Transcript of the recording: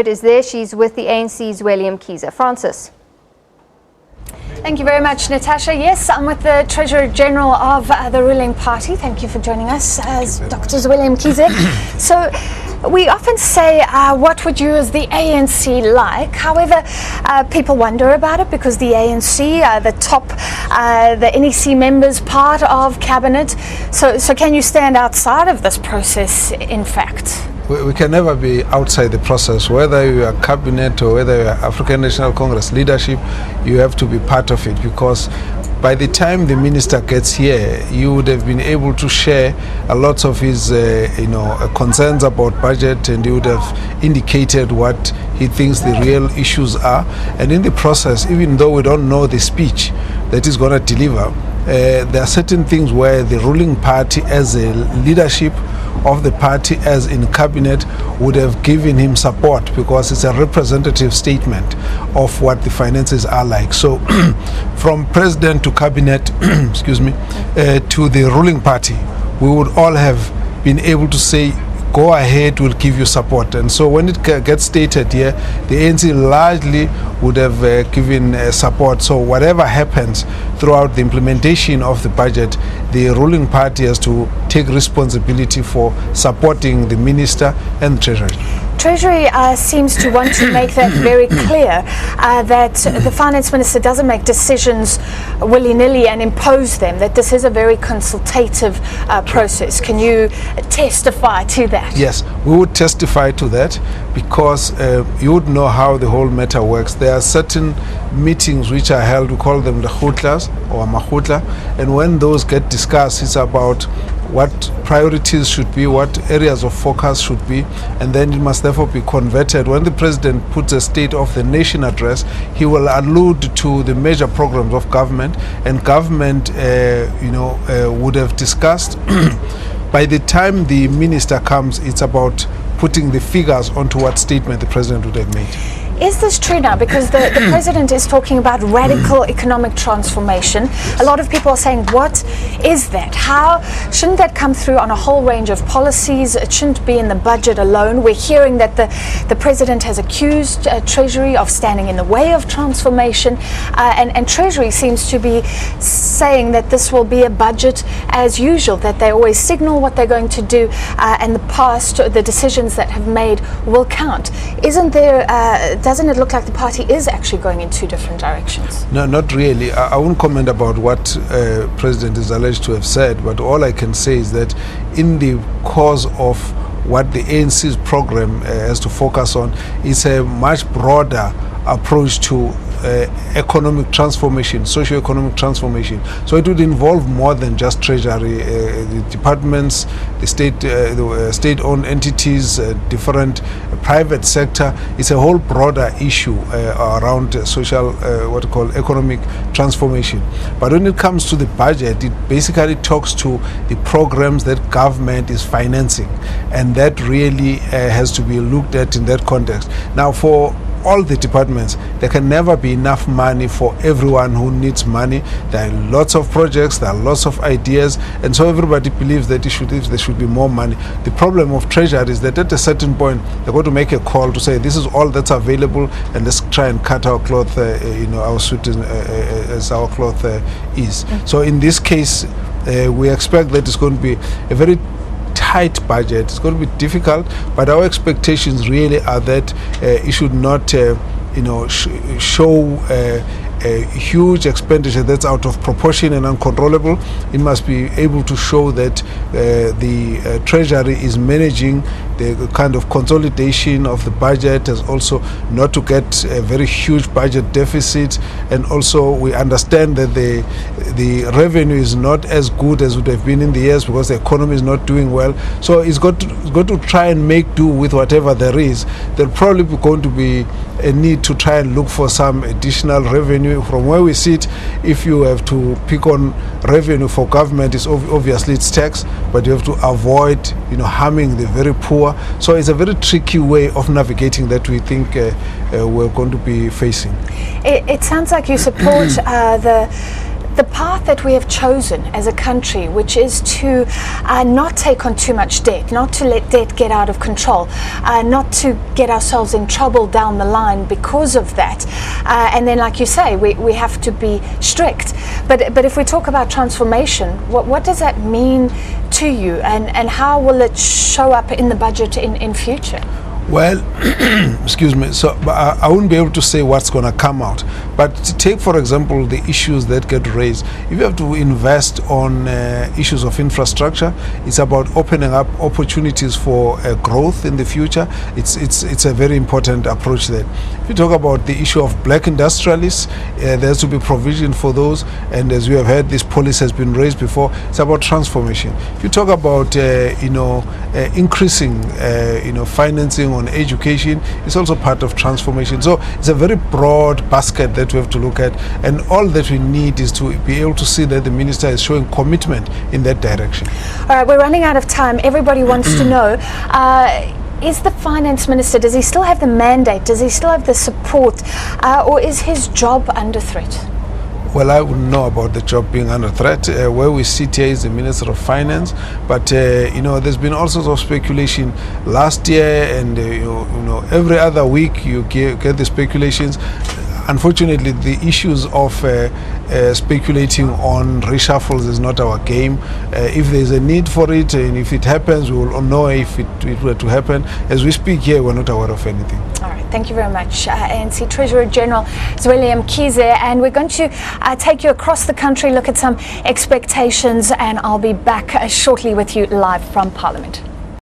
Is there. She's with the ANC, Zweli Mkhize. Francis. Thank you very much, Natasha. Yes, I'm with the Treasurer General of the ruling party. Thank you for joining us, Dr. Zweli Mkhize. So, we often say, what would you as the ANC like? However, people wonder about it because the ANC, the NEC members, part of cabinet. So can you stand outside of this process, in fact? We can never be outside the process. Whether you are cabinet or whether you are African National Congress leadership, you have to be part of it, because by the time the minister gets here, you would have been able to share a lot of his concerns about budget, and he would have indicated what he thinks the real issues are. And in the process, even though we don't know the speech that he's going to deliver, there are certain things where the ruling party as a leadership of the party, as in cabinet, would have given him support, because it's a representative statement of what the finances are like. So from president to cabinet excuse me, to the ruling party, we would all have been able to say, go ahead, we'll give you support. And so when it gets stated here, the ANC largely would have given support. So whatever happens throughout the implementation of the budget, the ruling party has to take responsibility for supporting the minister and treasury. Treasury seems to want to make that very clear, that the finance minister doesn't make decisions willy-nilly and impose them, that this is a very consultative process. Can you testify to that? Yes, we would testify to that, because you would know how the whole matter works. There are certain meetings which are held, we call them the khutlas or mahutla, and when those get discussed, it's about what priorities should be, what areas of focus should be, and then it must therefore be converted. When the president puts a State of the Nation address, he will allude to the major programs of government, and government would have discussed. By the time the minister comes, it's about putting the figures onto what statement the president would have made. Is this true now? Because the president is talking about radical economic transformation. Yes. A lot of people are saying, what is that? How shouldn't that come through on a whole range of policies? It shouldn't be in the budget alone. We're hearing that the president has accused Treasury of standing in the way of transformation, and Treasury seems to be saying that this will be a budget as usual, that they always signal what they're going to do, and the decisions that have made will count. Isn't there doesn't it look like the party is actually going in two different directions? No, not really. I won't comment about what President is alleged to have said, but all I can say is that in the course of what the ANC's program has to focus on, it's a much broader approach to economic transformation, socio-economic transformation. So it would involve more than just treasury, the departments, the state-owned entities, different private sector. It's a whole broader issue around social, economic transformation. But when it comes to the budget, it basically talks to the programs that government is financing, and that really has to be looked at in that context. Now, for all the departments, there can never be enough money for everyone who needs money. There are lots of projects, there are lots of ideas, and so everybody believes that there should be more money. The problem of treasury is that at a certain point they're going to make a call to say this is all that's available, and let's try and cut our cloth, our suit as our cloth is. So in this case, we expect that it's going to be a very tight budget. It's going to be difficult, but our expectations really are that it should not show a huge expenditure that's out of proportion and uncontrollable. It must be able to show that the Treasury is managing the kind of consolidation of the budget, as also not to get a very huge budget deficit. And also we understand that the revenue is not as good as would have been in the years, because the economy is not doing well. So it's got to try and make do with whatever there is. There'll probably be going to be a need to try and look for some additional revenue. From where we sit, if you have to pick on revenue for government, it's obviously it's tax, but you have to avoid harming the very poor. So it's a very tricky way of navigating that we think we're going to be facing. It sounds like you support the path that we have chosen as a country, which is to not take on too much debt, not to let debt get out of control, not to get ourselves in trouble down the line because of that. And then, like you say, we have to be strict. But if we talk about transformation, what does that mean to you, and how will it show up in the budget in future? Well, excuse me, so I wouldn't be able to say what's going to come out. But to take, for example, the issues that get raised, if you have to invest on issues of infrastructure, it's about opening up opportunities for growth in the future. It's a very important approach there. If you talk about the issue of black industrialists, there has to be provision for those. And as we have heard, this policy has been raised before. It's about transformation. If you talk about, increasing, financing on education, it's also part of transformation. So it's a very broad basket that we have to look at, and all that we need is to be able to see that the minister is showing commitment in that direction. All right, we're running out of time. Everybody wants to know, is the finance minister, does he still have the mandate, does he still have the support, or is his job under threat? Well, I wouldn't know about the job being under threat. Where we sit here is the Minister of Finance, but there's been all sorts of speculation last year, and every other week you get the speculations. Unfortunately, the issues of speculating on reshuffles is not our game. If there's a need for it, and if it happens, we will know if it were to happen. As we speak here, we're not aware of anything. All right, thank you very much, ANC Treasurer General Zweli Mkhize, and we're going to take you across the country, look at some expectations, and I'll be back shortly with you live from Parliament.